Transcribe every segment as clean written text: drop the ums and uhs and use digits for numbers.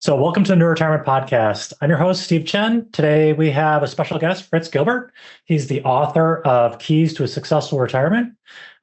So, welcome to the New Retirement Podcast. I'm your host, Steve Chen. Today, we have a special guest, Fritz Gilbert. He's the author of Keys to a Successful Retirement.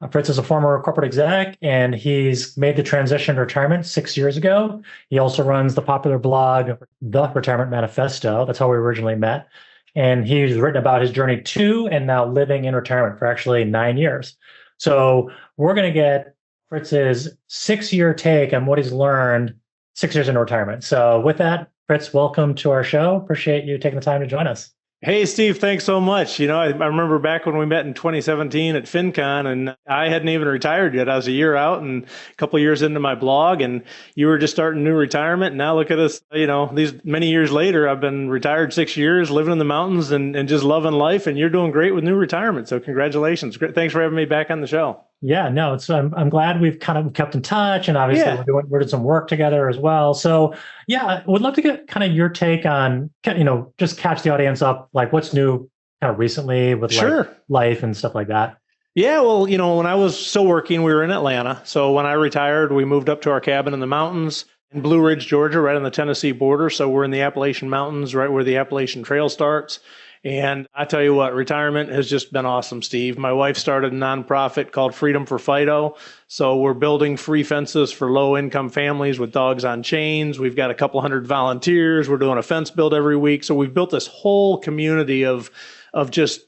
Fritz is a former corporate exec, and he's made the transition to retirement 6 years ago. He also runs the popular blog, The Retirement Manifesto. That's how we originally met. And he's written about his journey to and now living in retirement for actually 9 years. So, we're going to get Fritz's 6 year take on what he's learned 6 years into retirement. So with that, Fritz, welcome to our show. Appreciate you taking the time to join us. Hey, Steve, thanks so much. I remember back when we met in 2017 at FinCon, and I hadn't even retired yet. I was a year out and a couple of years into my blog, and you were just starting new retirement. And now look at us, these many years later, I've been retired 6 years, living in the mountains and just loving life, and you're doing great with new retirement. So congratulations. Great. Thanks for having me back on the show. Yeah, no, I'm glad we've kind of kept in touch, and obviously we're doing some work together as well. So yeah, would love to get kind of your take on, just catch the audience up, like what's new kind of recently with like life and stuff like that. Yeah, well, when I was still working, we were in Atlanta. So when I retired, we moved up to our cabin in the mountains in Blue Ridge, Georgia, right on the Tennessee border. So we're in the Appalachian Mountains, right where the Appalachian Trail starts. And I tell you what, retirement has just been awesome, Steve. My wife started a nonprofit called Freedom for Fido. So we're building free fences for low-income families with dogs on chains. We've got a couple hundred volunteers. We're doing a fence build every week. So we've built this whole community of just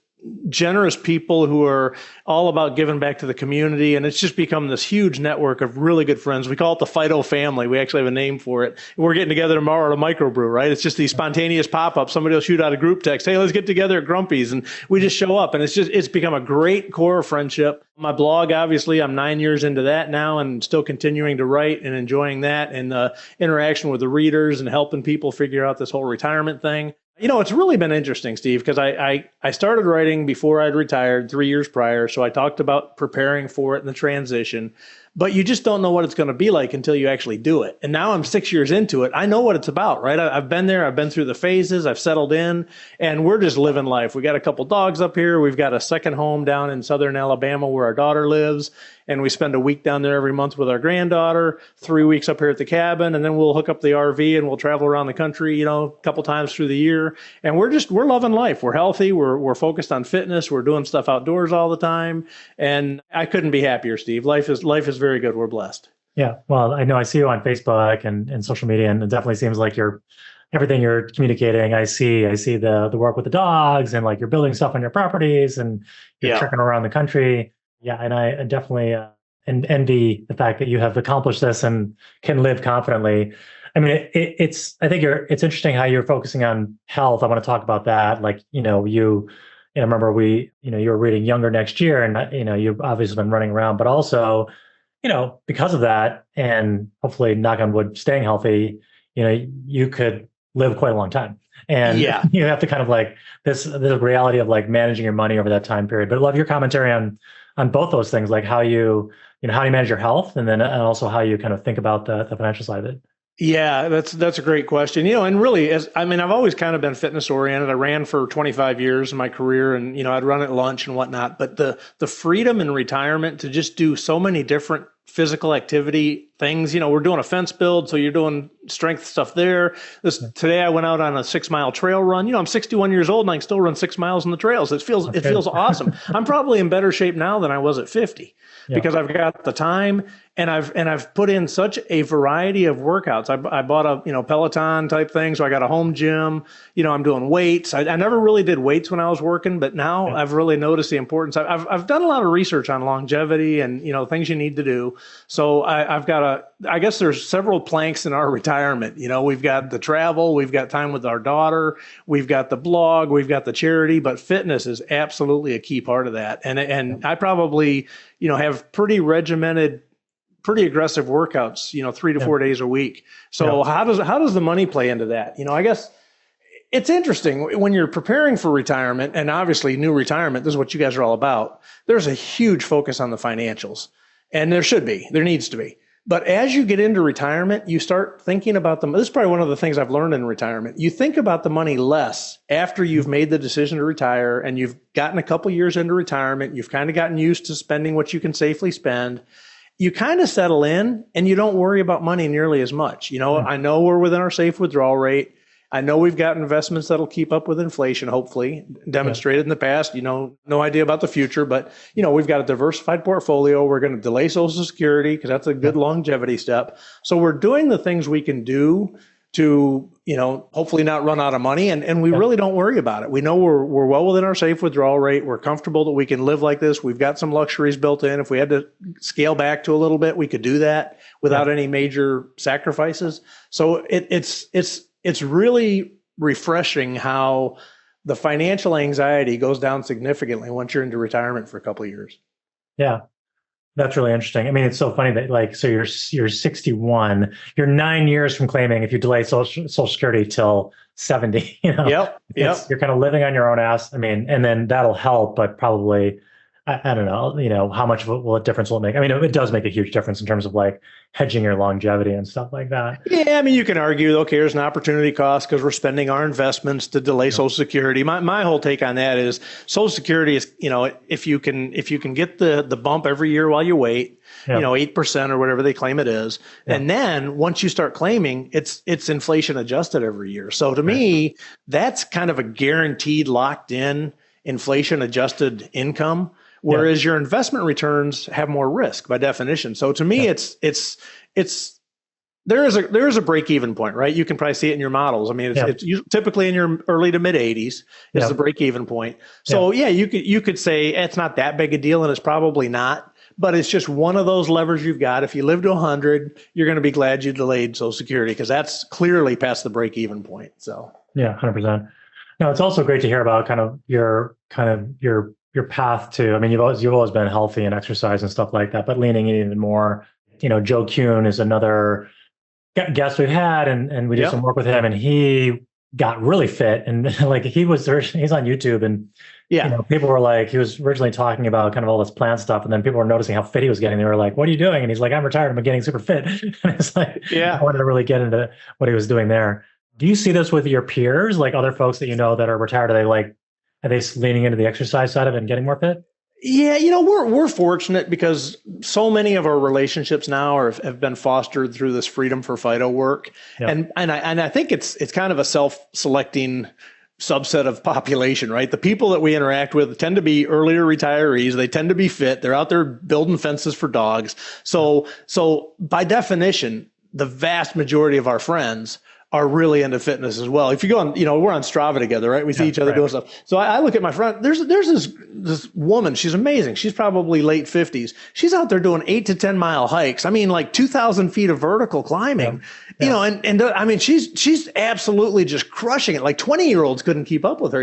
generous people who are all about giving back to the community. And it's just become this huge network of really good friends. We call it the Fido family. We actually have a name for it. We're getting together tomorrow at a microbrew, right? It's just these spontaneous pop-ups. Somebody will shoot out a group text. Hey, let's get together at Grumpy's. And we just show up. And it's become a great core of friendship. My blog, obviously, I'm 9 years into that now and still continuing to write and enjoying that and the interaction with the readers and helping people figure out this whole retirement thing. It's really been interesting, Steve, because I started writing before I'd retired 3 years prior. So I talked about preparing for it in the transition, but you just don't know what it's going to be like until you actually do it. And now I'm 6 years into it. I know what it's about, right? I've been there. I've been through the phases. I've settled in and we're just living life. We got a couple dogs up here. We've got a second home down in southern Alabama where our daughter lives. And we spend a week down there every month with our granddaughter, 3 weeks up here at the cabin, and then we'll hook up the RV and we'll travel around the country, a couple times through the year. And we're loving life. We're healthy. We're focused on fitness. We're doing stuff outdoors all the time. And I couldn't be happier, Steve. Life is very good. We're blessed. Yeah. Well, I know I see you on Facebook and social media, and it definitely seems like everything you're communicating. I see the work with the dogs and like you're building stuff on your properties and you're trekking around the country. Yeah, and I definitely envy the fact that you have accomplished this and can live confidently. I mean, it's interesting how you're focusing on health. I want to talk about that. Like, you remember you were reading Younger Next Year, and you've obviously been running around, but also, because of that, and hopefully, knock on wood, staying healthy, you could live quite a long time. And you have to kind of like this reality of like managing your money over that time period. But I love your commentary on both those things, like how you manage your health, and also how you kind of think about the financial side of it. Yeah, that's a great question. And really, I've always kind of been fitness oriented. I ran for 25 years in my career, and I'd run at lunch and whatnot. But the freedom in retirement to just do so many different physical activity things. We're doing a fence build, so you're doing strength stuff there. Today I went out on a 6 mile trail run. I'm 61 years old and I can still run 6 miles on the trails. It feels awesome. I'm probably in better shape now than I was at 50 because I've got the time and I've put in such a variety of workouts. I bought a Peloton type thing, so I got a home gym. I'm doing weights. I never really did weights when I was working, but now I've really noticed the importance. I've done a lot of research on longevity and things you need to do. So I guess there's several planks in our retirement. We've got the travel, we've got time with our daughter, we've got the blog, we've got the charity, but fitness is absolutely a key part of that. And I probably, have pretty regimented, pretty aggressive workouts, 3 to 4 days a week. So how does the money play into that? I guess it's interesting when you're preparing for retirement, and obviously new retirement, this is what you guys are all about. There's a huge focus on the financials, and there needs to be. But as you get into retirement, you start thinking about them. This is probably one of the things I've learned in retirement. You think about the money less after you've made the decision to retire and you've gotten a couple years into retirement. You've kind of gotten used to spending what you can safely spend. you kind of settle in and you don't worry about money nearly as much. I know we're within our safe withdrawal rate. I know we've got investments that'll keep up with inflation, hopefully, demonstrated in the past. No idea about the future, but, we've got a diversified portfolio. We're going to delay Social Security because that's a good longevity step. So we're doing the things we can do to, hopefully not run out of money. And we really don't worry about it. We know we're well within our safe withdrawal rate. We're comfortable that we can live like this. We've got some luxuries built in. If we had to scale back to a little bit, we could do that without any major sacrifices. So it's really refreshing how the financial anxiety goes down significantly once you're into retirement for a couple of years. Yeah. That's really interesting. I mean, it's so funny that so you're 61, you're 9 years from claiming if you delay Social Security till 70, Yep. You're kind of living on your own ass. I mean, and then that'll help, but probably, I don't know, how much of a difference will it make? I mean, it does make a huge difference in terms of like hedging your longevity and stuff like that. Yeah, I mean, you can argue, okay, there's an opportunity cost because we're spending our investments to delay Social Security. My whole take on that is Social Security is, if you can get the bump every year while you wait, 8% or whatever they claim it is, and then once you start claiming, it's inflation adjusted every year. So to me, that's kind of a guaranteed, locked in inflation adjusted income. Whereas your investment returns have more risk by definition. So to me, there is a break even point, right? You can probably see it in your models. I mean, it's typically in your early to mid 80s is the break even point. So you could say it's not that big a deal, and it's probably not. But it's just one of those levers you've got. If you live to 100, you're going to be glad you delayed Social Security because that's clearly past the break even point. So 100%. No, it's also great to hear about your path to, I mean, you've always been healthy and exercise and stuff like that, but leaning in even more. Joe Kuhn is another guest we've had, and we did some work with him, and he got really fit, and he's on YouTube, and people were like, he was originally talking about kind of all this plant stuff, and then people were noticing how fit he was getting. They were like, "What are you doing?" And he's like, "I'm retired. I'm getting super fit." And it's like, I wanted to really get into what he was doing there. Do you see this with your peers, like other folks that that are retired? Are they leaning into the exercise side of it and getting more fit? Yeah, we're fortunate because so many of our relationships now have been fostered through this Freedom for FIDO work, and I think it's kind of a self-selecting subset of population, right? The people that we interact with tend to be earlier retirees. They tend to be fit. They're out there building fences for dogs. So by definition, the vast majority of our friends are really into fitness as well. If you go on, we're on Strava together, right? We see each other doing stuff. So I look at my friend, there's this woman, she's amazing. She's probably late 50s. She's out there doing 8 to 10 mile hikes. I mean, like 2,000 feet of vertical climbing, and I mean, she's absolutely just crushing it. Like 20-year-olds couldn't keep up with her,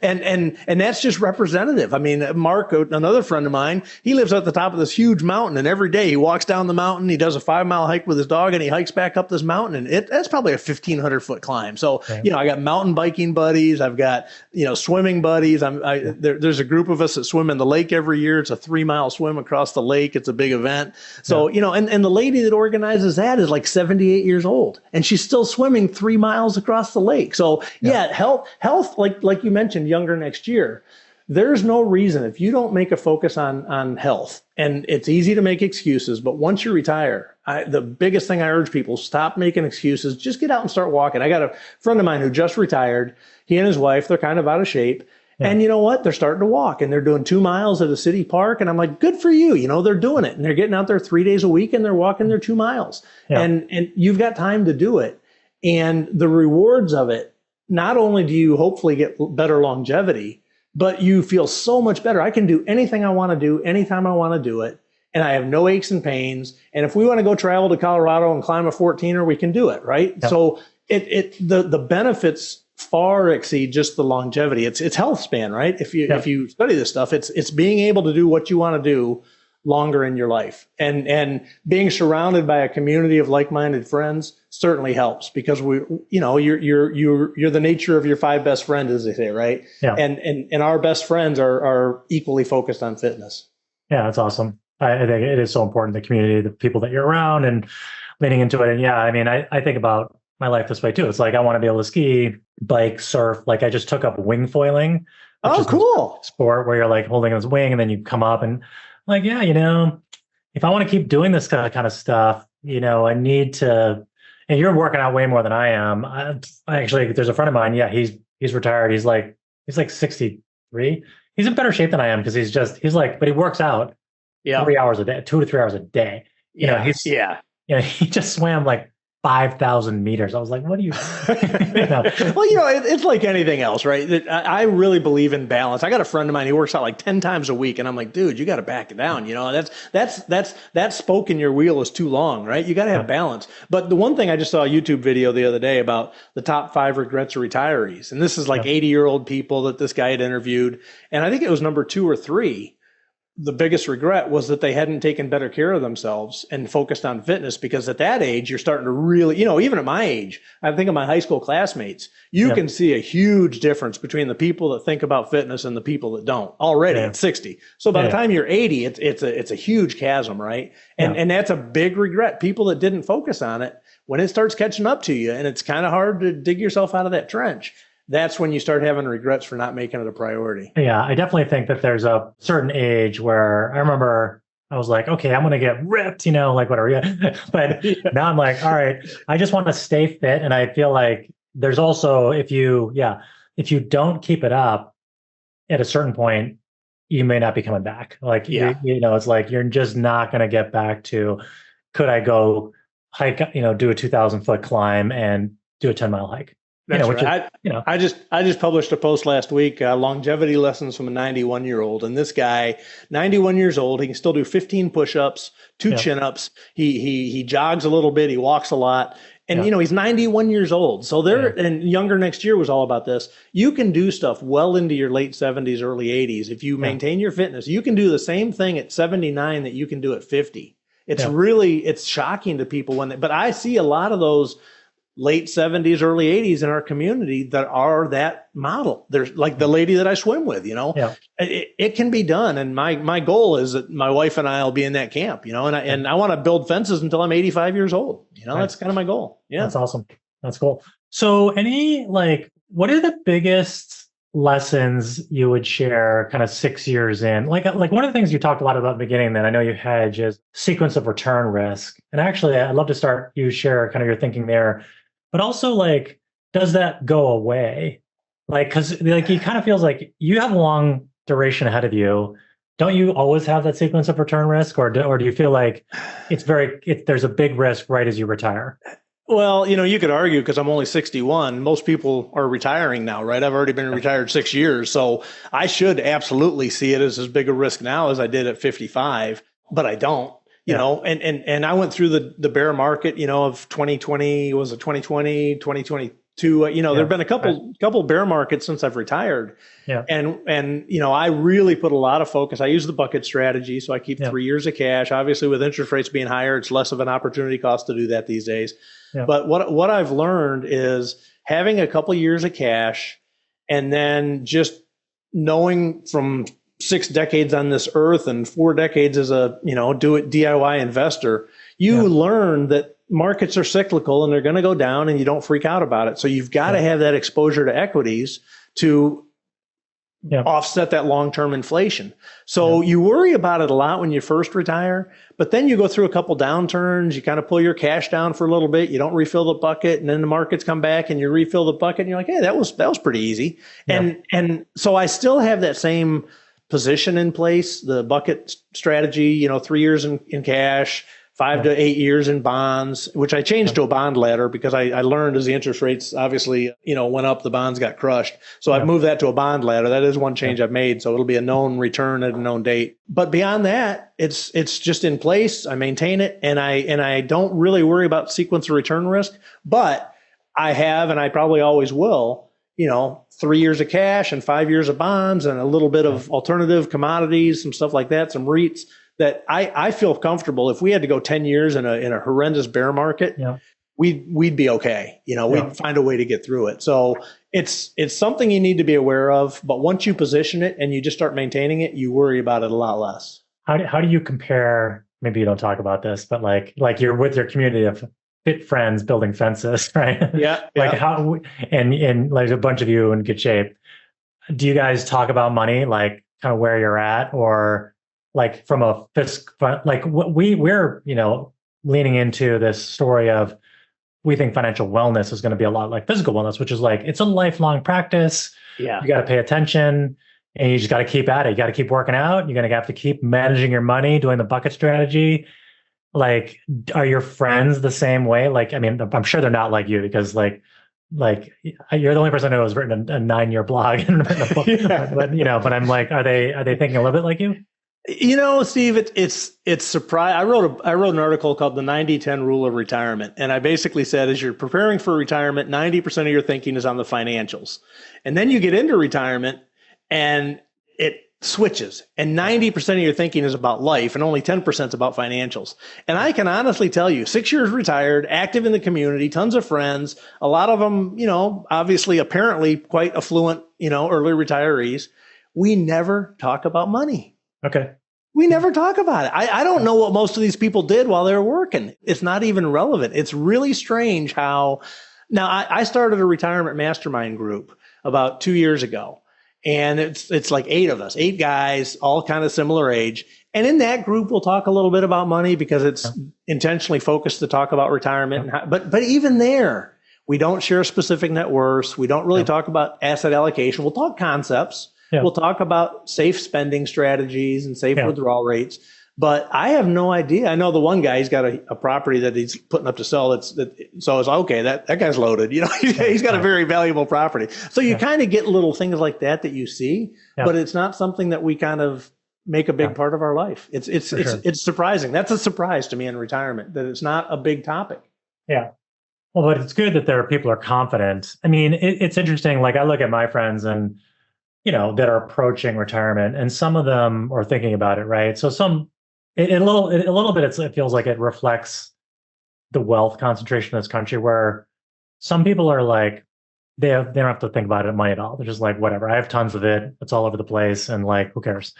and that's just representative. I mean, Mark, another friend of mine, he lives at the top of this huge mountain, and every day he walks down the mountain, he does a 5-mile hike with his dog, and he hikes back up this mountain, and that's probably a 1,500 foot climb. So, I got mountain biking buddies. I've got, swimming buddies. There's a group of us that swim in the lake every year. It's a 3-mile swim across the lake. It's a big event. So, and the lady that organizes that is like 78 years old, and she's still swimming 3 miles across the lake. So health, like you mentioned, younger next year. There's no reason if you don't make a focus on health, and it's easy to make excuses, but once you retire, the biggest thing I urge people, stop making excuses, just get out and start walking. I got a friend of mine who just retired. He and his wife, they're kind of out of shape. Yeah. And you know what? They're starting to walk, and they're doing 2 miles at a city park. And I'm like, good for you. They're doing it, and they're getting out there 3 days a week, and they're walking their 2 miles. Yeah. And you've got time to do it. And the rewards of it, not only do you hopefully get better longevity, but you feel so much better. I can do anything I want to do, anytime I want to do it. And I have no aches and pains. And if we want to go travel to Colorado and climb a 14er, we can do it, right? Yep. So the benefits far exceed just the longevity. It's health span, right? If you study this stuff, it's being able to do what you want to do longer in your life. And being surrounded by a community of like-minded friends certainly helps, because you're the nature of your 5 best friends, as they say, right? Yeah. And our best friends are equally focused on fitness. Yeah, that's awesome. I think it is so important, the community, the people that you're around, and leaning into it. And I mean, I think about my life this way too. It's like, I want to be able to ski, bike, surf. Like, I just took up wing foiling. Oh, cool. Sport where you're like holding this wing and then you come up and like, if I want to keep doing this kind of stuff, I need to, and you're working out way more than I am. I actually, there's a friend of mine. Yeah. He's retired. He's like 63. He's in better shape than I am because but he works out 3 hours a day, 2 to 3 hours a day. He just swam like 5,000 meters. I was like, what do you? Well, it's like anything else, right? I really believe in balance. I got a friend of mine, he works out like 10 times a week. And I'm like, dude, you got to back it down. That spoke in your wheel is too long, right? You got to have balance. But the one thing, I just saw a YouTube video the other day about the top 5 regrets of retirees. And this is like 80-year-old people that this guy had interviewed. And I think it was number 2 or 3. The biggest regret was that they hadn't taken better care of themselves and focused on fitness, because at that age, you're starting to really, even at my age, I think of my high school classmates, you can see a huge difference between the people that think about fitness and the people that don't already at 60. So by the time you're 80, it's a huge chasm, right? And that's a big regret. People that didn't focus on it, when it starts catching up to you and it's kind of hard to dig yourself out of that trench, that's when you start having regrets for not making it a priority. Yeah, I definitely think that there's a certain age where I remember I was like, okay, I'm going to get ripped, like whatever. Yeah. But now I'm like, all right, I just want to stay fit. And I feel like there's also, if you don't keep it up at a certain point, you may not be coming back. Like, it's like, you're just not going to get back to, could I go hike, do a 2,000-foot climb and do a 10-mile hike? That's right. I just published a post last week, longevity lessons from a 91-year-old. And this guy, 91 years old, he can still do 15 push-ups, 2 chin-ups. He jogs a little bit. He walks a lot. And, he's 91 years old. So and Younger Next Year was all about this. You can do stuff well into your late 70s, early 80s. If you maintain your fitness, you can do the same thing at 79 that you can do at 50. It's shocking to people but I see a lot of those late 70s, early 80s in our community that are that model. There's like the lady that I swim with, it can be done. And my goal is that my wife and I will be in that camp, and I want to build fences until I'm 85 years old. That's kind of my goal. Yeah. That's awesome. That's cool. So what are the biggest lessons you would share kind of 6 years in? Like one of the things you talked a lot about at the beginning that I know you hedge is sequence of return risk. And actually, I'd love to you share kind of your thinking there. But also, does that go away? Because it kind of feels like you have a long duration ahead of you. Don't you always have that sequence of return risk, or do you feel like there's a big risk right as you retire? Well, you could argue, because I'm only 61. Most people are retiring now, right? I've already been retired 6 years, so I should absolutely see it as big a risk now as I did at 55, but I don't. And I went through the bear market, of 2020, was it 2020, 2022? There've been a couple bear markets since I've retired. Yeah. And I really put a lot of focus. I use the bucket strategy. So I keep 3 years of cash. Obviously, with interest rates being higher, it's less of an opportunity cost to do that these days. Yeah. But what I've learned is having a couple years of cash, and then just knowing from 6 decades on this earth and 4 decades as a, DIY investor, you learn that markets are cyclical and they're going to go down, and you don't freak out about it. So you've got to have that exposure to equities to offset that long-term inflation. So you worry about it a lot when you first retire, but then you go through a couple downturns, you kind of pull your cash down for a little bit, you don't refill the bucket, and then the markets come back and you refill the bucket and you're like, hey, that was pretty easy. Yeah. And so I still have that same position in place, the bucket strategy, 3 years in cash, 5 to 8 years in bonds, which I changed to a bond ladder because I learned as the interest rates obviously, went up, the bonds got crushed. So I've moved that to a bond ladder. That is one change I've made. So it'll be a known return at a known date. But beyond that, it's just in place. I maintain it, and I don't really worry about sequence of return risk, but I have, and I probably always will, 3 years of cash and 5 years of bonds and a little bit of alternative commodities, some stuff like that, some REITs, that I feel comfortable. If we had to go 10 years in a horrendous bear market, we'd be okay. We'd find a way to get through it. So it's something you need to be aware of, but once you position it and you just start maintaining it, you worry about it a lot less. How do you compare, maybe you don't talk about this, but like you're with your community of fit friends building fences, right? Yeah. How, and like a bunch of you in good shape. Do you guys talk about money, like kind of where you're at, or like from a like we're, leaning into this story of, we think financial wellness is going to be a lot like physical wellness, which is like, it's a lifelong practice. Yeah. You got to pay attention and you just got to keep at it. You got to keep working out. You're going to have to keep managing your money, doing the bucket strategy. Like, are your friends the same way? Like, I mean, I'm sure they're not like you, because like you're the only person who has written a 9-year blog and written a book. Yeah. But I'm like, are they thinking a little bit like you? Steve, it's surprising. I wrote an article called the 90-10 Rule of Retirement. And I basically said, as you're preparing for retirement, 90% of your thinking is on the financials. And then you get into retirement and it switches. And 90% of your thinking is about life and only 10% is about financials. And I can honestly tell you, 6 years retired, active in the community, tons of friends, a lot of them, obviously, apparently quite affluent, early retirees. We never talk about money. Okay. We never talk about it. I don't know what most of these people did while they were working. It's not even relevant. It's really strange how now I started a retirement mastermind group about 2 years ago. And it's like 8 of us, 8 guys, all kind of similar age. And in that group, we'll talk a little bit about money because it's intentionally focused to talk about retirement. But even there, we don't share specific net worths. We don't really talk about asset allocation. We'll talk concepts. Yeah. We'll talk about safe spending strategies and safe withdrawal rates, but I have no idea. I know the one guy, he's got a property that he's putting up to sell. So it's okay. That guy's loaded. He's got a very valuable property. So you kind of get little things like that you see, but it's not something that we kind of make a big part of our life. It's surprising. That's a surprise to me in retirement, that it's not a big topic. Yeah. Well, but it's good that there are people who are confident. I mean, it's interesting. Like, I look at my friends and that are approaching retirement, and some of them are thinking about it, right? So a little bit, it feels like it reflects the wealth concentration in this country, where some people are like, they don't have to think about money at all. They're just like, whatever, I have tons of it. It's all over the place, and like, who cares?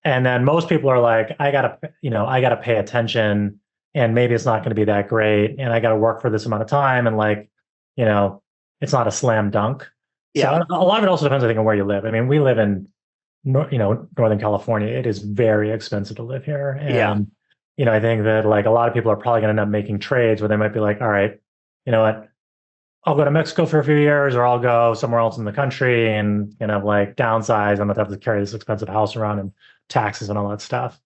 And then most people are like, I gotta pay attention, and maybe it's not going to be that great, and I got to work for this amount of time, and like, it's not a slam dunk. Yeah. So a lot of it also depends, I think, on where you live. I mean, we live in, Northern California. It is very expensive to live here. And, I think that like a lot of people are probably going to end up making trades where they might be like, all right, you know what, I'll go to Mexico for a few years, or I'll go somewhere else in the country and, like downsize. I'm going to have to carry this expensive house around and taxes and all that stuff.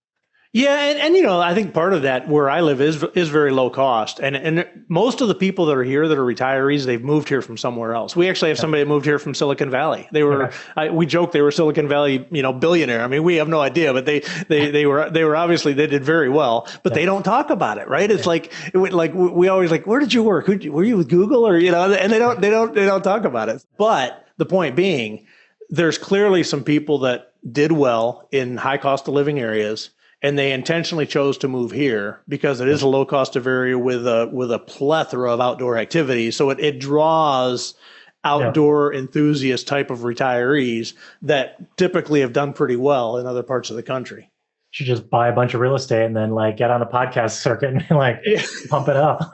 Yeah, and I think part of that where I live is very low cost, and most of the people that are here that are retirees, they've moved here from somewhere else. We actually have somebody that moved here from Silicon Valley. They were we joke they were Silicon Valley billionaire. I mean, we have no idea, but they were obviously, they did very well, but they don't talk about it, right? It's like we always like, where did you work? Were you with Google, or and they don't talk about it. But the point being, there's clearly some people that did well in high cost of living areas, and they intentionally chose to move here because it is a low cost of area with a plethora of outdoor activities. So it draws outdoor enthusiast type of retirees that typically have done pretty well in other parts of the country. You should just buy a bunch of real estate and then like get on the podcast circuit and like pump it up.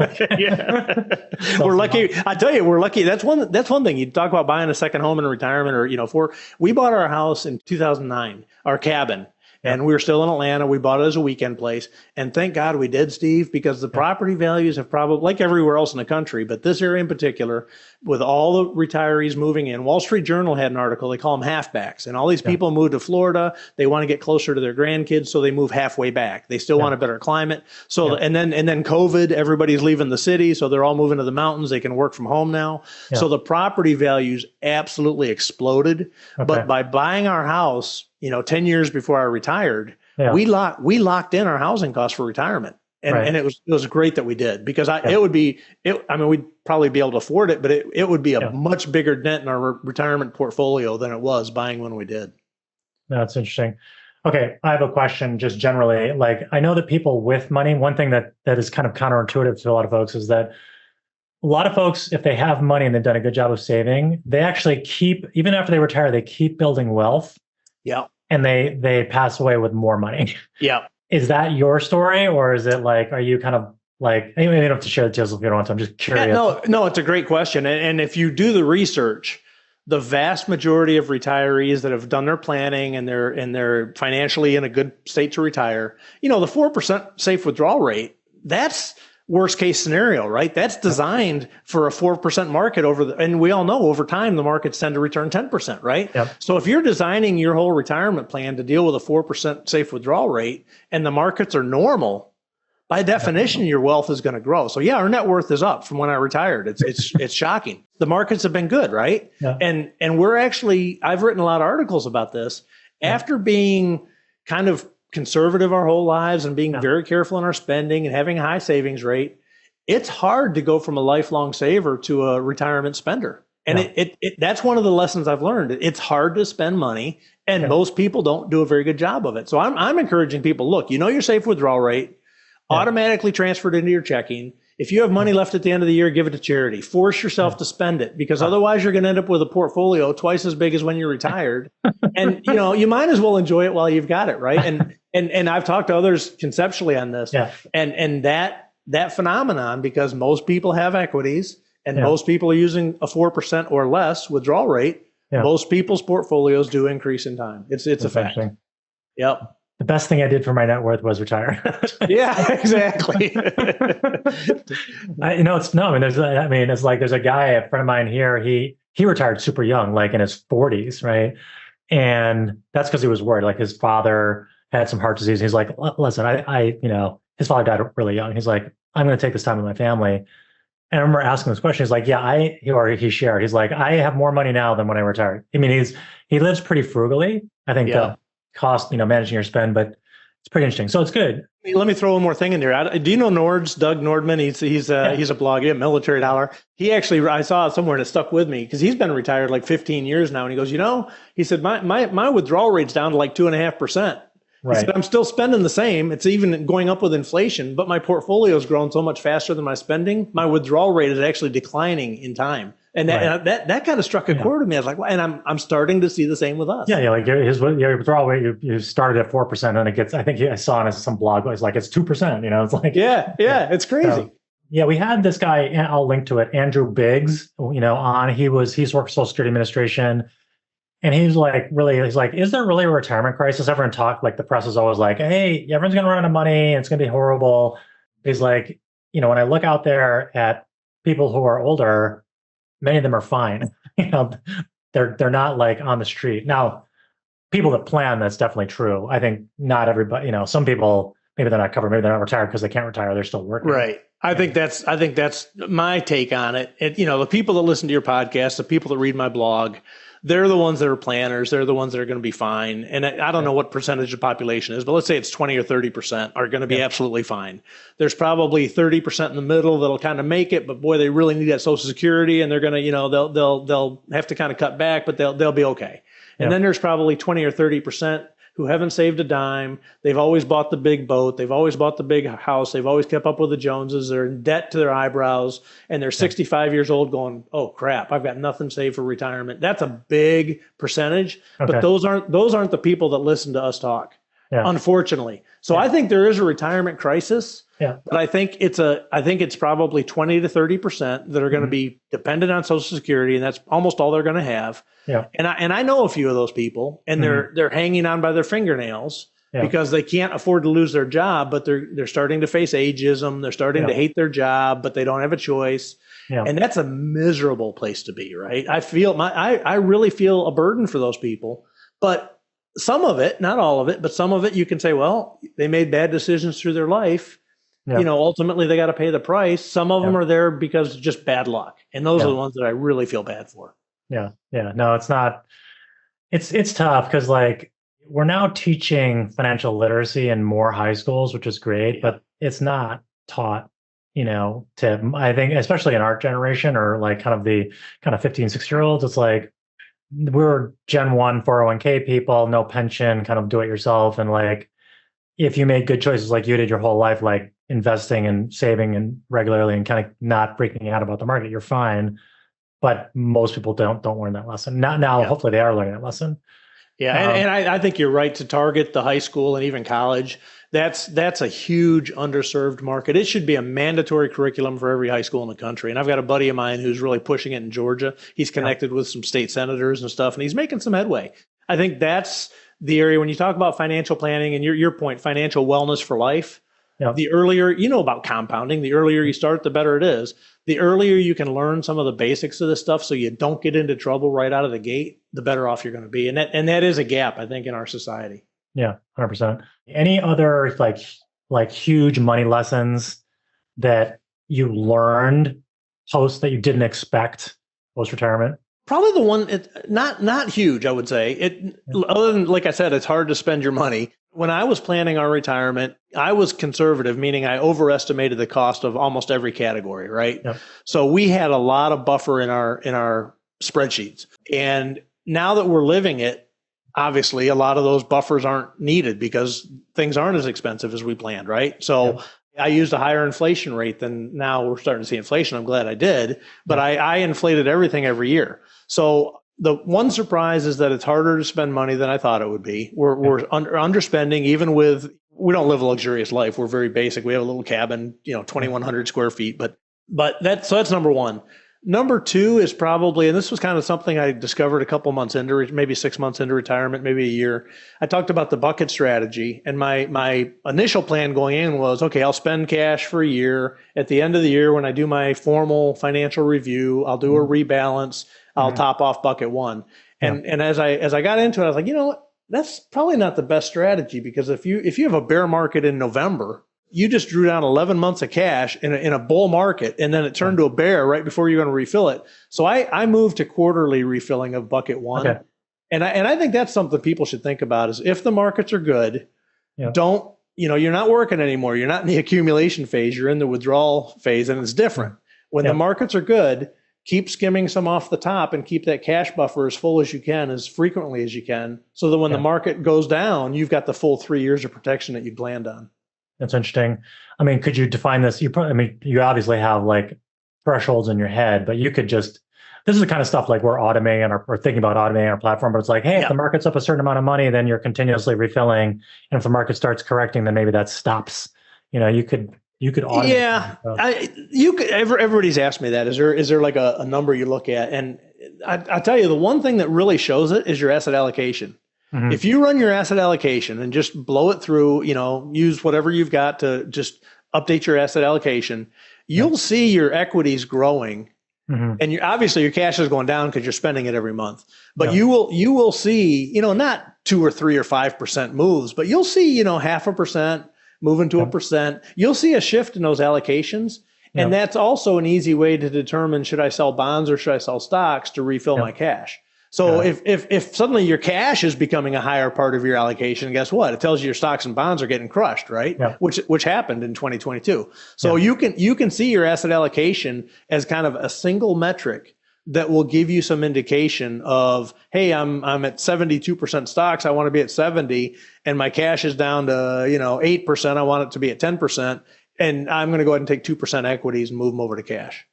We're lucky. I tell you, we're lucky. That's one thing. You talk about buying a second home in retirement, or we bought our house in 2009, our cabin. And we were still in Atlanta. We bought it as a weekend place. And thank God we did, Steve, because the property values have probably, like everywhere else in the country, but this area in particular, with all the retirees moving in, Wall Street Journal had an article, they call them halfbacks. And all these people moved to Florida. They want to get closer to their grandkids, so they move halfway back. They still want a better climate. So, and then COVID, everybody's leaving the city. So they're all moving to the mountains. They can work from home now. So the property values absolutely exploded. But by buying our house, 10 years before I retired, we locked in our housing costs for retirement. And it was great that we did, because we'd probably be able to afford it, but it would be a much bigger dent in our retirement portfolio than it was buying when we did. That's interesting. Okay. I have a question just generally. Like, I know that people with money, one thing that is kind of counterintuitive to a lot of folks is that a lot of folks, if they have money and they've done a good job of saving, they actually even after they retire, they keep building wealth. Yeah. And they pass away with more money. Yeah. Is that your story, or is it like, are you kind of like, you don't have to share the details if you don't want to, I'm just curious. No, it's a great question. And if you do the research, the vast majority of retirees that have done their planning and they're financially in a good state to retire, the 4% safe withdrawal rate, that's worst case scenario, right? That's designed for a 4% market and we all know over time, the markets tend to return 10%, right? Yep. So if you're designing your whole retirement plan to deal with a 4% safe withdrawal rate and the markets are normal, by definition, your wealth is going to grow. So yeah, our net worth is up from when I retired. It's shocking. The markets have been good, right? Yeah. And I've written a lot of articles about this. Yeah. After being kind of conservative our whole lives and being very careful in our spending and having a high savings rate, it's hard to go from a lifelong saver to a retirement spender. And that's one of the lessons I've learned. It's hard to spend money, and most people don't do a very good job of it. So I'm encouraging people, look, your safe withdrawal rate, automatically transferred into your checking. If you have money left at the end of the year, give it to charity. Force yourself to spend it, because otherwise you're going to end up with a portfolio twice as big as when you're retired. And you might as well enjoy it while you've got it, right? And I've talked to others conceptually on this. Yeah. And that phenomenon, because most people have equities and most people are using a 4% or less withdrawal rate, most people's portfolios do increase in time. It's a fact. Yep. The best thing I did for my net worth was retire. Yeah, exactly. It's like there's a guy, a friend of mine here. He retired super young, like in his 40s, right? And that's because he was worried. Like his father had some heart disease. He's like, listen, his father died really young. He's like, I'm going to take this time with my family. And I remember asking this question. He's like, he shared. He's like, I have more money now than when I retired. I mean, he lives pretty frugally. I think the cost, managing your spend, but it's pretty interesting. So it's good. Let me throw one more thing in there. Do you know Doug Nordman? He's a blogger, Military Dollar. He actually, I saw it somewhere and it stuck with me because he's been retired like 15 years now. And he goes, he said, my withdrawal rate's down to like 2.5%. Right. He said, I'm still spending the same. It's even going up with inflation, but my portfolio's grown so much faster than my spending. My withdrawal rate is actually declining in time. And that kind of struck a chord with me. I was like, well, and I'm starting to see the same with us. Yeah, like your withdrawal rate, you started at 4%, and it gets. I think I saw on some blog, it's like it's 2%. It's like it's crazy. We had this guy. And I'll link to it. Andrew Biggs. On he's worked for Social Security Administration, and he's like, is there really a retirement crisis? Everyone talked like the press is always like, hey, everyone's going to run out of money. It's going to be horrible. He's like, when I look out there at people who are older, many of them are fine. They're not like on the street. Now, people that plan, that's definitely true. I think not everybody, some people, maybe they're not covered, maybe they're not retired because they can't retire. They're still working. Right. I think that's my take on it. And, the people that listen to your podcast, the people that read my blog, they're the ones that are planners. They're the ones that are going to be fine. And I don't know what percentage of the population is, but let's say it's 20 or 30% are going to be absolutely fine. There's probably 30% in the middle that'll kind of make it, but boy, they really need that Social Security, and they're going to, they'll have to kind of cut back, but they'll be okay. And then there's probably 20 or 30% who haven't saved a dime. They've always bought the big boat. They've always bought the big house. They've always kept up with the Joneses. They're in debt to their eyebrows, and they're 65 years old going, oh crap, I've got nothing saved for retirement. That's a big percentage, but those aren't the people that listen to us talk, unfortunately. So I think there is a retirement crisis. Yeah. But I think it's probably 20 to 30% that are going to be dependent on Social Security, and that's almost all they're going to have. Yeah. And I know a few of those people, and they're hanging on by their fingernails because they can't afford to lose their job, but they're starting to face ageism. They're starting to hate their job, but they don't have a choice. Yeah. And that's a miserable place to be, right? I really feel a burden for those people, but some of it, not all of it, but some of it you can say, well, they made bad decisions through their life. Yeah. Ultimately they got to pay the price. Some of them are there because of just bad luck. And those are the ones that I really feel bad for. Yeah. Yeah. No, it's not, it's tough because like we're now teaching financial literacy in more high schools, which is great, but it's not taught, I think, especially in our generation or like kind of the 15, 6-year-olds, it's like we're Gen 1 401k people, no pension, kind of do it yourself. And like, if you made good choices like you did your whole life, like investing and saving and regularly and kind of not freaking out about the market, you're fine. But most people don't learn that lesson. Now, hopefully they are learning that lesson. Yeah, and I think you're right to target the high school and even college. That's a huge underserved market. It should be a mandatory curriculum for every high school in the country. And I've got a buddy of mine who's really pushing it in Georgia. He's connected with some state senators and stuff, and he's making some headway. I think that's the area when you talk about financial planning and your point, financial wellness for life. Yeah. The earlier, you know about compounding, the earlier you start, the better it is. The earlier you can learn some of the basics of this stuff so you don't get into trouble right out of the gate, the better off you're going to be. And that is a gap, I think, in our society. Yeah, 100%. Any other like huge money lessons that you learned post that you didn't expect post-retirement? Probably the one, not huge, I would say. Other than, like I said, it's hard to spend your money. When I was planning our retirement, I was conservative, meaning I overestimated the cost of almost every category, right? Yep. So we had a lot of buffer in our spreadsheets. And now that we're living it, obviously a lot of those buffers aren't needed because things aren't as expensive as we planned, right? So yep. I used a higher inflation rate than now we're starting to see inflation. I'm glad I did, but I inflated everything every year. So the one surprise is that it's harder to spend money than I thought it would be. We're underspending, even with, we don't live a luxurious life. We're very basic. We have a little cabin, 2,100 square feet, but that's number one. Number two is probably, and this was kind of something I discovered a couple months into, maybe 6 months into retirement, maybe a year. I talked about the bucket strategy, and my initial plan going in was, okay, I'll spend cash for a year. At the end of the year, when I do my formal financial review, I'll do a rebalance. I'll top off bucket one. And as I got into it, I was like, you know what? That's probably not the best strategy, because if you have a bear market in November, you just drew down 11 months of cash in a bull market, and then it turned to a bear right before you're going to refill it. So I moved to quarterly refilling of bucket one. Okay. And I think that's something people should think about is if the markets are good, don't, you're not working anymore. You're not in the accumulation phase. You're in the withdrawal phase, and it's different. When the markets are good, keep skimming some off the top and keep that cash buffer as full as you can, as frequently as you can, so that when the market goes down, you've got the full 3 years of protection that you planned on. That's interesting. I mean, could you define this? You obviously have like thresholds in your head, but you could just, this is the kind of stuff like we're automating or thinking about automating our platform, but it's like, hey, if the market's up a certain amount of money, then you're continuously refilling. And if the market starts correcting, then maybe that stops. You could automate. Yeah, everybody's asked me that. Is there like a number you look at? And I tell you, the one thing that really shows it is your asset allocation. Mm-hmm. If you run your asset allocation and just blow it through, use whatever you've got to just update your asset allocation, you'll see your equities growing. Mm-hmm. And obviously your cash is going down because you're spending it every month. But you will see, not 2 or 3 or 5% moves, but you'll see, 0.5% moving to 1%. You'll see a shift in those allocations. And that's also an easy way to determine, should I sell bonds or should I sell stocks to refill my cash? So if suddenly your cash is becoming a higher part of your allocation, guess what? It tells you your stocks and bonds are getting crushed, right? Yeah. Which happened in 2022. So you can see your asset allocation as kind of a single metric that will give you some indication of, hey, I'm at 72% stocks. I want to be at 70, and my cash is down to 8%. I want it to be at 10%, and I'm going to go ahead and take 2% equities and move them over to cash.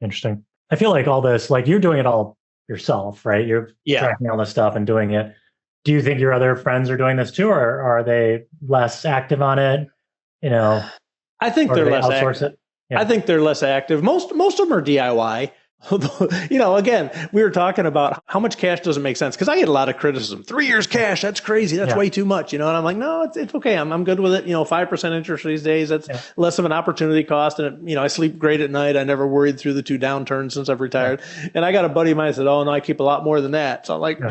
Interesting. I feel like all this, like you're doing it all yourself, right? You're tracking all this stuff and doing it. Do you think your other friends are doing this too, or are they less active on it? I think they're less active. I think they're less active. Most of them are DIY. Again, we were talking about how much cash doesn't make sense, because I get a lot of criticism. 3 years cash, that's crazy. That's way too much, And I'm like, no, it's okay. I'm good with it. 5% interest these days. That's less of an opportunity cost. And I sleep great at night. I never worried through the 2 downturns since I've retired. And I got a buddy of mine that said, oh no, I keep a lot more than that. So I'm like,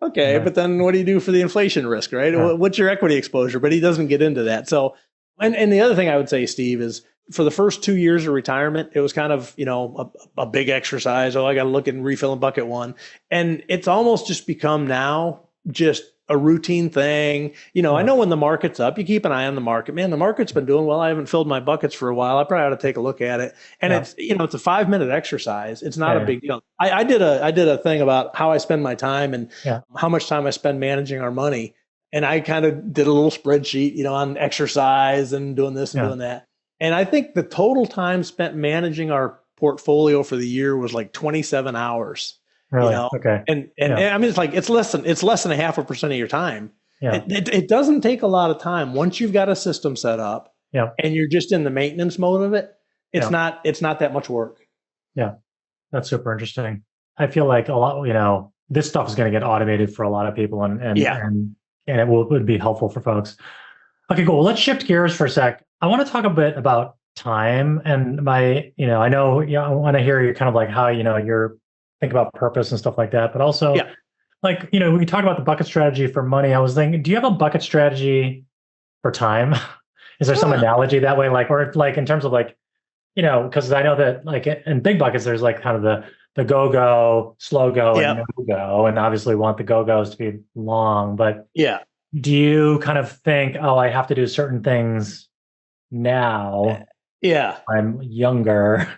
okay, but then what do you do for the inflation risk, right? What's your equity exposure? But he doesn't get into that. So, and the other thing I would say, Steve, is for the first 2 years of retirement, it was kind of, a big exercise. Oh, I got to look and refill in bucket one. And it's almost just become now just a routine thing. I know when the market's up, you keep an eye on the market. Man, the market's been doing well. I haven't filled my buckets for a while. I probably ought to take a look at it. And it's, it's a 5-minute exercise. It's not a big deal. I did a thing about how I spend my time and how much time I spend managing our money. And I kind of did a little spreadsheet, on exercise and doing this and doing that. And I think the total time spent managing our portfolio for the year was like 27 hours. Really? Okay. And I mean, it's less than 0.5% of your time. Yeah. It doesn't take a lot of time. Once you've got a system set up Yeah. and you're just in the maintenance mode of it, it's not that much work. Yeah. That's super interesting. I feel like a lot, this stuff is going to get automated for a lot of people and it would be helpful for folks. Okay, cool. Well, let's shift gears for a sec. I want to talk a bit about time and I know, I want to hear you kind of like how, you're think about purpose and stuff like that, but also like, we talk about the bucket strategy for money. I was thinking, do you have a bucket strategy for time? Is there some analogy that way? Like, or like in terms of like, because I know that like in big buckets, there's like kind of the go, slow go, and no go. And obviously we want the go-go's to be long, but do you kind of think, oh, I have to do certain things now? I'm younger.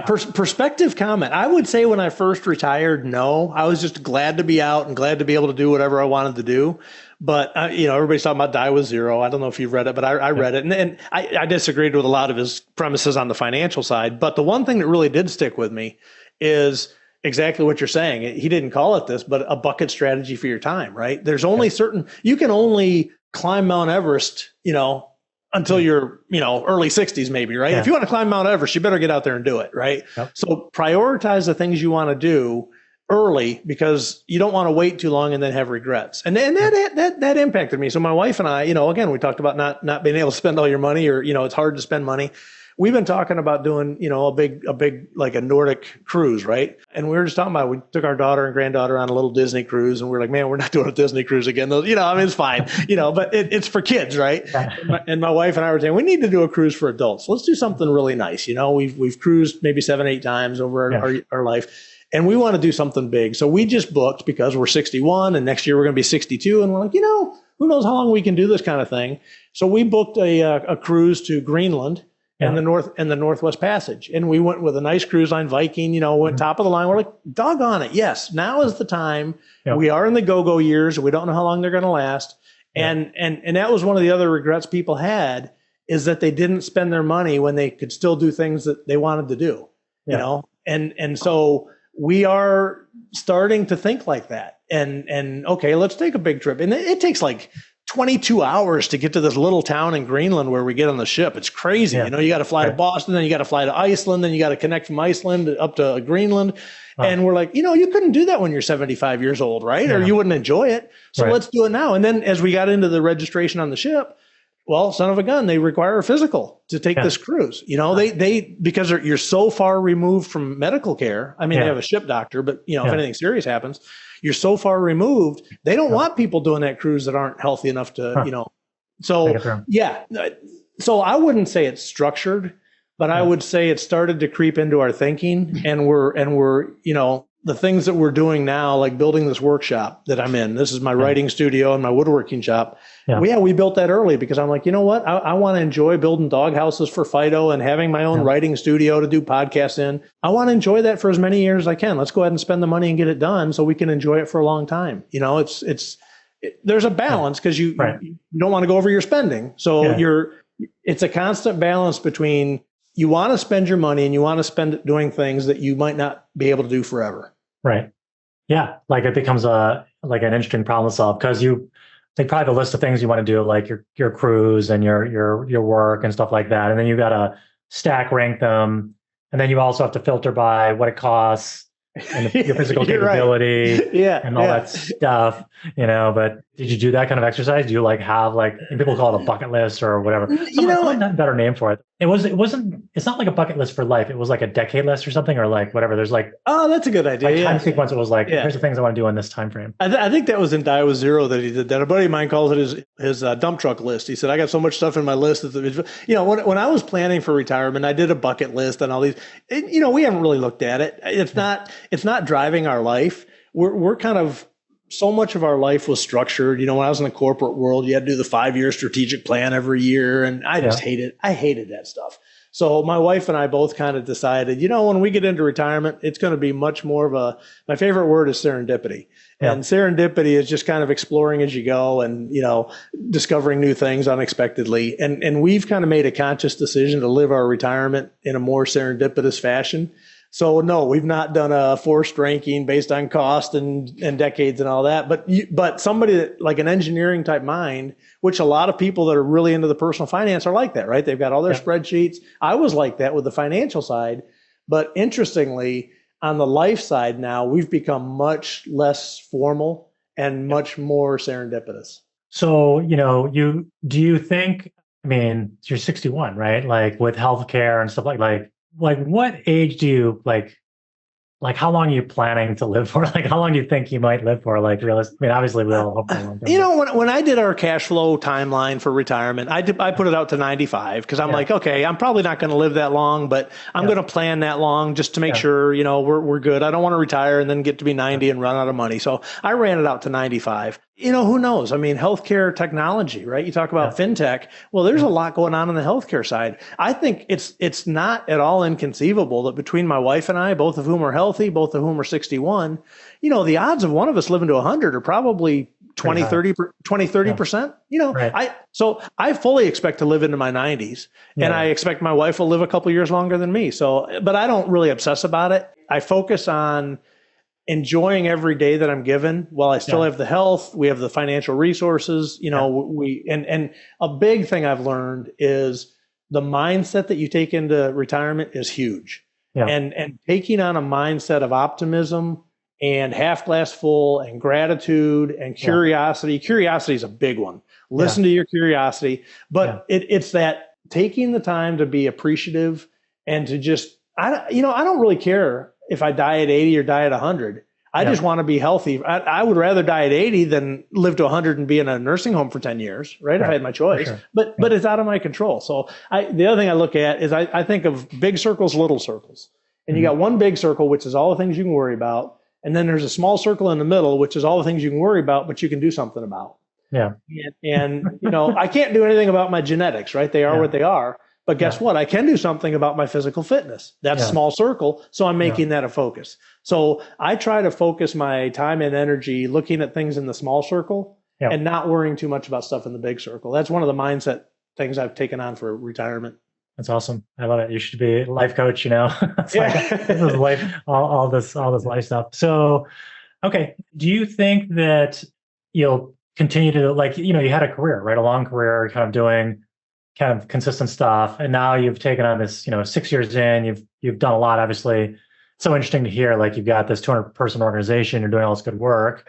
Perspective comment. I would say when I first retired, no, I was just glad to be out and glad to be able to do whatever I wanted to do. But, everybody's talking about die with zero. I don't know if you've read it, but I read it. And I disagreed with a lot of his premises on the financial side. But the one thing that really did stick with me is exactly what you're saying. He didn't call it this, but a bucket strategy for your time, right? There's only you can only climb Mount Everest, until you're, early 60s maybe, right? If you want to climb Mount Everest, you better get out there and do it, right? So prioritize the things you want to do early because you don't want to wait too long and then have regrets. And that impacted me. So my wife and I, again, we talked about not being able to spend all your money or, it's hard to spend money. We've been talking about doing, a big like a Nordic cruise, right? And we were just talking about, we took our daughter and granddaughter on a little Disney cruise and we're like, man, we're not doing a Disney cruise again. It's fine, but it's for kids, right? And my wife and I were saying, we need to do a cruise for adults. Let's do something really nice. We've cruised maybe 7-8 times over our life. And we want to do something big. So we just booked because we're 61 and next year we're going to be 62. And we're like, who knows how long we can do this kind of thing. So we booked a cruise to Greenland and the Northwest Passage. And we went with a nice cruise line, Viking, went top of the line. We're like, doggone it. Yes, now is the time. We are in the go-go years. We don't know how long they're going to last. And that was one of the other regrets people had is that they didn't spend their money when they could still do things that they wanted to do, and so we are starting to think like that and okay, let's take a big trip. And it takes like 22 hours to get to this little town in Greenland where we get on the ship. It's crazy. You got to fly to Boston, then you got to fly to Iceland, then you got to connect from Iceland up to Greenland. And we're like, you couldn't do that when you're 75 years old, right? Or you wouldn't enjoy it. So let's do it now. And then as we got into the registration on the ship, well, son of a gun, they require a physical to take this cruise. They because you're so far removed from medical care. I mean, they have a ship doctor, but if anything serious happens, you're so far removed. They don't want people doing that cruise that aren't healthy enough to, So So I wouldn't say it's structured, but I would say it started to creep into our thinking, and we're the things that we're doing now, like building this workshop that I'm in. This is my writing studio and my woodworking shop. We built that early because I'm like, you know what? I want to enjoy building dog houses for Fido and having my own writing studio to do podcasts in. I want to enjoy that for as many years as I can. Let's go ahead and spend the money and get it done so we can enjoy it for a long time. There's a balance because you don't want to go over your spending. So it's a constant balance between you want to spend your money and you want to spend it doing things that you might not be able to do forever. Right. Yeah. Like it becomes an interesting problem to solve because you think probably the list of things you want to do, like your cruise and your work and stuff like that. And then you got to stack rank them. And then you also have to filter by what it costs and your physical capability and all that stuff, but did you do that kind of exercise? Do you have people call it a bucket list or whatever? Not a better name for it. It's not like a bucket list for life. It was like a decade list or something, or whatever. There's oh, that's a good idea. Time sequence. It was here's the things I want to do in this time frame. I think that was in Die with Zero that he did that. A buddy of mine calls it his dump truck list. He said, I got so much stuff in my list that, when I was planning for retirement, I did a bucket list and all these, we haven't really looked at it. It's not driving our life. We're kind of, so much of our life was structured. When I was in the corporate world, you had to do the 5-year strategic plan every year. And I just hated that stuff. So my wife and I both kind of decided, when we get into retirement, it's going to be much more of my favorite word is serendipity. And serendipity is just kind of exploring as you go and, discovering new things unexpectedly. And we've kind of made a conscious decision to live our retirement in a more serendipitous fashion. So no, we've not done a forced ranking based on cost and decades and all that. But somebody that like an engineering type mind, which a lot of people that are really into the personal finance are like that, right? They've got all their spreadsheets. I was like that with the financial side. But interestingly, on the life side now, we've become much less formal and much more serendipitous. So, do you think, I mean, you're 61, right? Like with healthcare and stuff like what age do you like how long are you planning to live for? Like how long do you think you might live for? Like realistic. I mean, obviously we all hope for a long time. When I did our cash flow timeline for retirement, I put it out to 95 because I'm like, okay, I'm probably not going to live that long, but I'm going to plan that long just to make sure, we're good. I don't want to retire and then get to be 90 and run out of money. So I ran it out to 95. Who knows? I mean, healthcare technology, right? You talk about fintech. Well, there's a lot going on the healthcare side. I think it's not at all inconceivable that between my wife and I, both of whom are healthy, both of whom are 61, the odds of one of us living to 100 are probably 30%. Right. So I fully expect to live into my 90s and I expect my wife will live a couple years longer than me. So, but I don't really obsess about it. I focus on enjoying every day that I'm given while I still have the health, we have the financial resources, and a big thing I've learned is the mindset that you take into retirement is huge. Yeah. And taking on a mindset of optimism and half glass full and gratitude and curiosity. Curiosity is a big one. Listen to your curiosity, but it's that taking the time to be appreciative and to just, I don't really care if I die at 80 or die at 100. I just want to be healthy. I would rather die at 80 than live to 100 and be in a nursing home for 10 years, right? If I had my choice. Sure. But it's out of my control. So the other thing I look at is I think of big circles, little circles. And you got one big circle, which is all the things you can worry about. And then there's a small circle in the middle, which is all the things you can worry about, but you can do something about. Yeah. And I can't do anything about my genetics, right? They are what they are. But guess what? I can do something about my physical fitness. That's small circle. So I'm making that a focus. So I try to focus my time and energy looking at things in the small circle and not worrying too much about stuff in the big circle. That's one of the mindset things I've taken on for retirement. That's awesome. I love it. You should be a life coach, It's like, this is life, all this life stuff. So, okay. Do you think that you'll continue to you had a career, right? A long career kind of doing kind of consistent stuff. And now you've taken on this, 6 years in, you've done a lot, obviously. It's so interesting to hear, like you've got this 200-person organization, you're doing all this good work.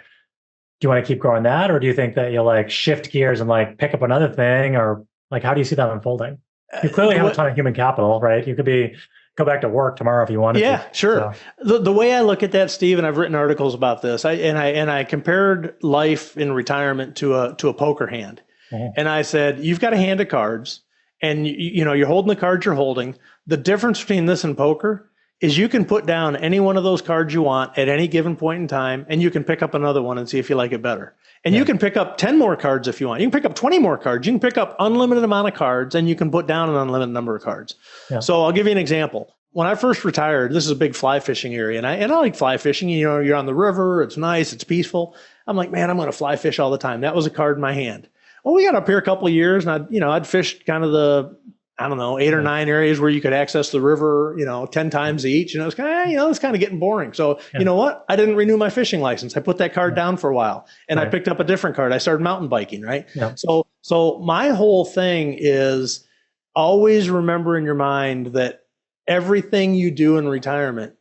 Do you want to keep growing that? Or do you think that you'll shift gears and pick up another thing? Or how do you see that unfolding? You clearly have a ton of human capital, right? You could go back to work tomorrow if you wanted to. Yeah, sure. So. The way I look at that, Steve, and I've written articles about this, I compared life in retirement to a poker hand. And I said, you've got a hand of cards and you're holding the cards you're holding. The difference between this and poker is you can put down any one of those cards you want at any given point in time, and you can pick up another one and see if you like it better. And you can pick up 10 more cards if you want. You can pick up 20 more cards. You can pick up unlimited amount of cards, and you can put down an unlimited number of cards. Yeah. So I'll give you an example. When I first retired, this is a big fly fishing area, and I like fly fishing. You're on the river. It's nice. It's peaceful. I'm like, man, I'm going to fly fish all the time. That was a card in my hand. Well, we got up here a couple of years and I'd fished kind of the, 8 or 9 areas where you could access the river, 10 times each. And it was kind of, it's kind of getting boring. So you know what? I didn't renew my fishing license. I put that card down for a while and I picked up a different card. I started mountain biking, right? Yeah. So my whole thing is always remember in your mind that everything you do in retirement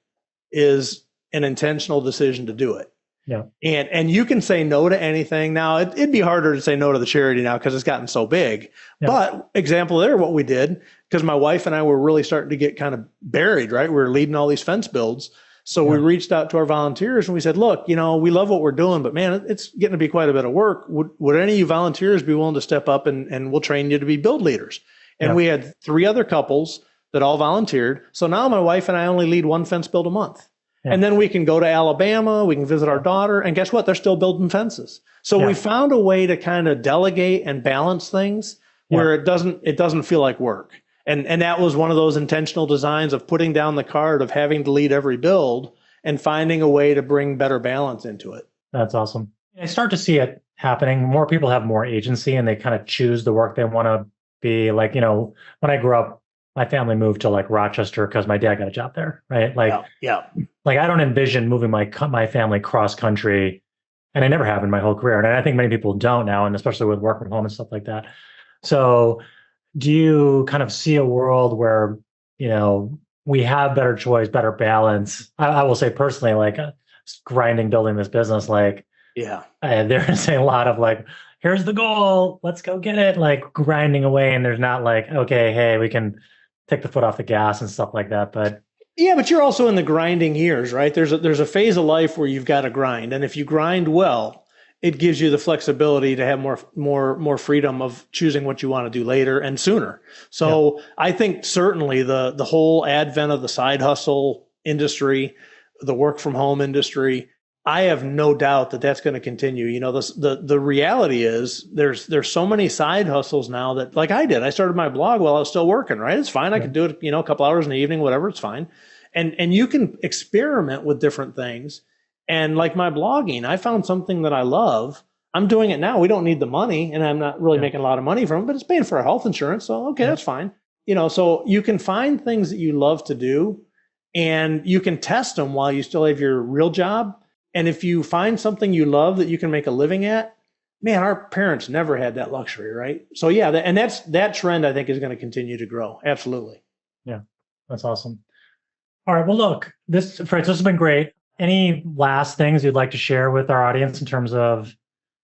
is an intentional decision to do it. Yeah. And you can say no to anything. Now, it'd be harder to say no to the charity now because it's gotten so big. Yeah. But example there, what we did, because my wife and I were really starting to get kind of buried, right? We were leading all these fence builds. So we reached out to our volunteers and we said, look, we love what we're doing, but man, it's getting to be quite a bit of work. Would any of you volunteers be willing to step up and we'll train you to be build leaders? And we had 3 other couples that all volunteered. So now my wife and I only lead 1 fence build a month. Yeah. And then we can go to Alabama, we can visit our daughter, and guess what? They're still building fences. So we found a way to kind of delegate and balance things where it doesn't feel like work. And that was one of those intentional designs of putting down the card of having to lead every build and finding a way to bring better balance into it. That's awesome. I start to see it happening. More people have more agency and they kind of choose the work they want to be like, when I grew up, my family moved to like Rochester because my dad got a job there, right? Like I don't envision moving my family cross country, and I never have in my whole career. And I think many people don't now, and especially with work from home and stuff like that. So do you kind of see a world where, we have better choice, better balance? I will say personally, like grinding, building this business, like, there is a lot of like, here's the goal, let's go get it, like grinding away. And there's not like, okay, hey, we can take the foot off the gas and stuff like that. But yeah, but you're also in the grinding years, right? There's a phase of life where you've got to grind. And if you grind well, it gives you the flexibility to have more freedom of choosing what you want to do later and sooner. So I think certainly the whole advent of the side hustle industry, the work from home industry, I have no doubt that that's going to continue. The reality is there's so many side hustles now that, like I did, I started my blog while I was still working, right? It's fine. I could do it, a couple hours in the evening, whatever, it's fine. And you can experiment with different things. And like my blogging, I found something that I love. I'm doing it now. We don't need the money, and I'm not really making a lot of money from it, but it's paying for our health insurance. So, okay, that's fine. So you can find things that you love to do, and you can test them while you still have your real job. And if you find something you love that you can make a living at, man, our parents never had that luxury, right? So yeah, that trend I think is going to continue to grow. Absolutely. Yeah, that's awesome. All right, well, look, Fritz, this has been great. Any last things you'd like to share with our audience in terms of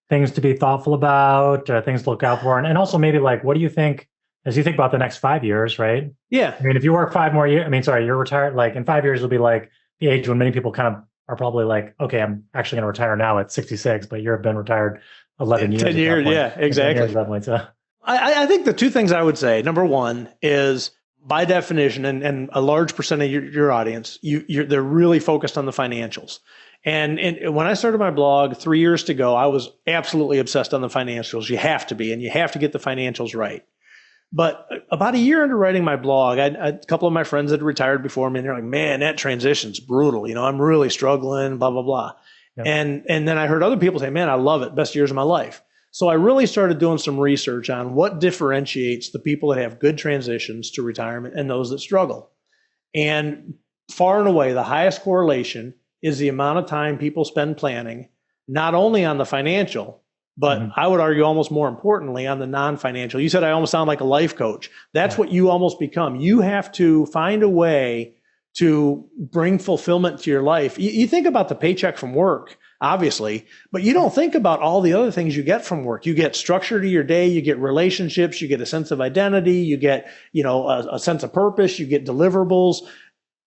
things to be thoughtful about, things to look out for? And also maybe like, what do you think, as you think about the next 5 years, right? Yeah. I mean, if you work 5 more years, you're retired, like in 5 years, it'll be like the age when many people kind of are probably like, okay, I'm actually going to retire now at 66, but you've been retired 11 years. 10 years, yeah, exactly. 10 years at that point, so. I think the two things I would say, number one is, by definition, and a large percent of your audience, they're really focused on the financials. And when I started my blog 3 years ago, I was absolutely obsessed on the financials. You have to be, and you have to get the financials right. But about a year into writing my blog, a couple of my friends had retired before me, and they're like, man, that transition's brutal. I'm really struggling, blah, blah, blah. Yep. And then I heard other people say, man, I love it. Best years of my life. So I really started doing some research on what differentiates the people that have good transitions to retirement and those that struggle. And far and away, the highest correlation is the amount of time people spend planning, not only on the financial, but I would argue almost more importantly on the non-financial. You said I almost sound like a life coach. That's what you almost become. You have to find a way to bring fulfillment to your life. You think about the paycheck from work, obviously, but you don't think about all the other things you get from work. You get structure to your day, you get relationships, you get a sense of identity, you get, a sense of purpose, you get deliverables.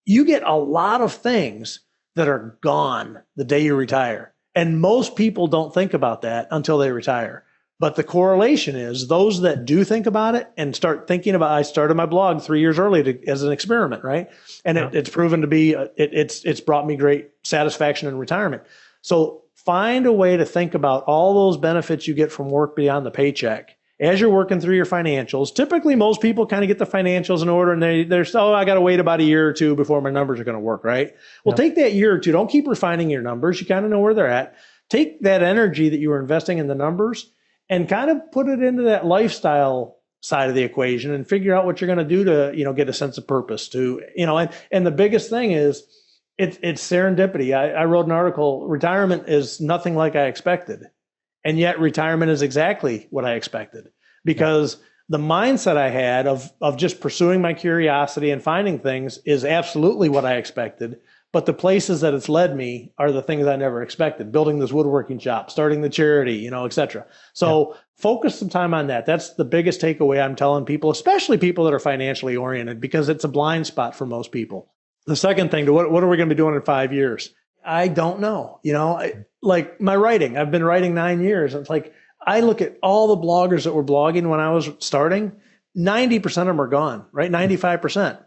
You get a lot of things that are gone the day you retire. And most people don't think about that until they retire. But the correlation is those that do think about it and start thinking about, I started my blog 3 years early as an experiment, right? And it's proven to be, it's brought me great satisfaction in retirement. So find a way to think about all those benefits you get from work beyond the paycheck. As you're working through your financials, typically most people kind of get the financials in order and they're I got to wait about a year or two before my numbers are going to work, right? Well, take that year or two. Don't keep refining your numbers. You kind of know where they're at. Take that energy that you were investing in the numbers and kind of put it into that lifestyle side of the equation and figure out what you're going to do to, get a sense of purpose and the biggest thing is it's serendipity. I wrote an article, retirement is nothing like I expected. And yet retirement is exactly what I expected because the mindset I had of just pursuing my curiosity and finding things is absolutely what I expected. But the places that it's led me are the things I never expected. Building this woodworking shop, starting the charity, et cetera. So focus some time on that. That's the biggest takeaway I'm telling people, especially people that are financially oriented, because it's a blind spot for most people. The second thing, what are we going to be doing in 5 years? I don't know. Like my writing, I've been writing 9 years. It's like, I look at all the bloggers that were blogging when I was starting, 90% of them are gone, right? 95%.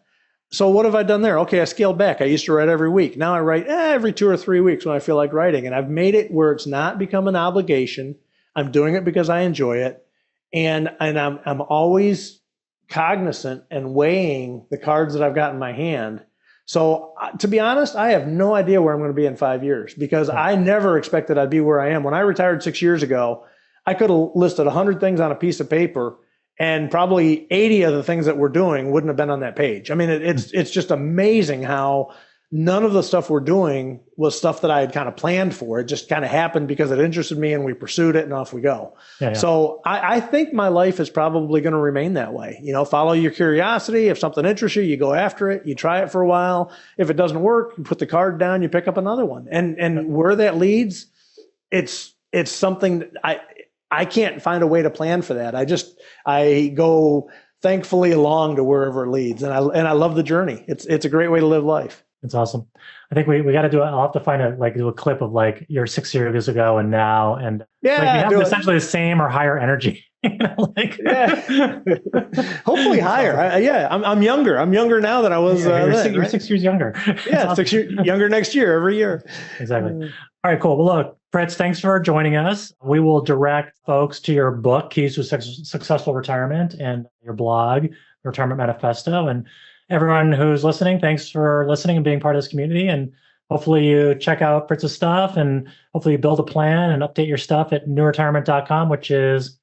So what have I done there? Okay, I scaled back. I used to write every week. Now I write every 2 or 3 weeks when I feel like writing. And I've made it where it's not become an obligation. I'm doing it because I enjoy it. And I'm always cognizant and weighing the cards that I've got in my hand. So to be honest, I have no idea where I'm going to be in 5 years because I never expected I'd be where I am. When I retired 6 years ago, I could have listed 100 things on a piece of paper And probably 80 of the things that we're doing wouldn't have been on that page. I mean, it's just amazing how none of the stuff we're doing was stuff that I had kind of planned for. It just kind of happened because it interested me and we pursued it and off we go. Yeah. So I think my life is probably going to remain that way. Follow your curiosity. If something interests you, you go after it. You try it for a while. If it doesn't work, you put the card down, you pick up another one. And where that leads, it's something that I can't find a way to plan for that. I go thankfully along to wherever it leads. And I love the journey. It's a great way to live life. It's awesome. I think we got to do it. I'll have to find do a clip of your 6 years ago and now. And we have essentially the same or higher energy. Hopefully higher. I'm younger. I'm younger now than I was. You're 6 years younger. Yeah, awesome. 6 years younger next year, every year. Exactly. All right, cool. Well, look, Fritz, thanks for joining us. We will direct folks to your book, Keys to Successful Retirement, and your blog, Retirement Manifesto. And everyone who's listening, thanks for listening and being part of this community. And hopefully you check out Fritz's stuff, and hopefully you build a plan and update your stuff at newretirement.com, which is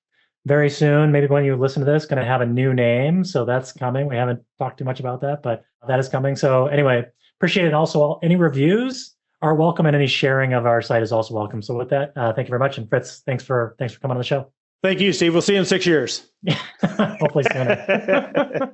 very soon, maybe when you listen to this, going to have a new name. So that's coming. We haven't talked too much about that, but that is coming. So anyway, appreciate it. Also, any reviews are welcome, and any sharing of our site is also welcome. So with that, thank you very much. And Fritz, thanks for coming on the show. Thank you, Steve. We'll see you in 6 years. Hopefully sooner.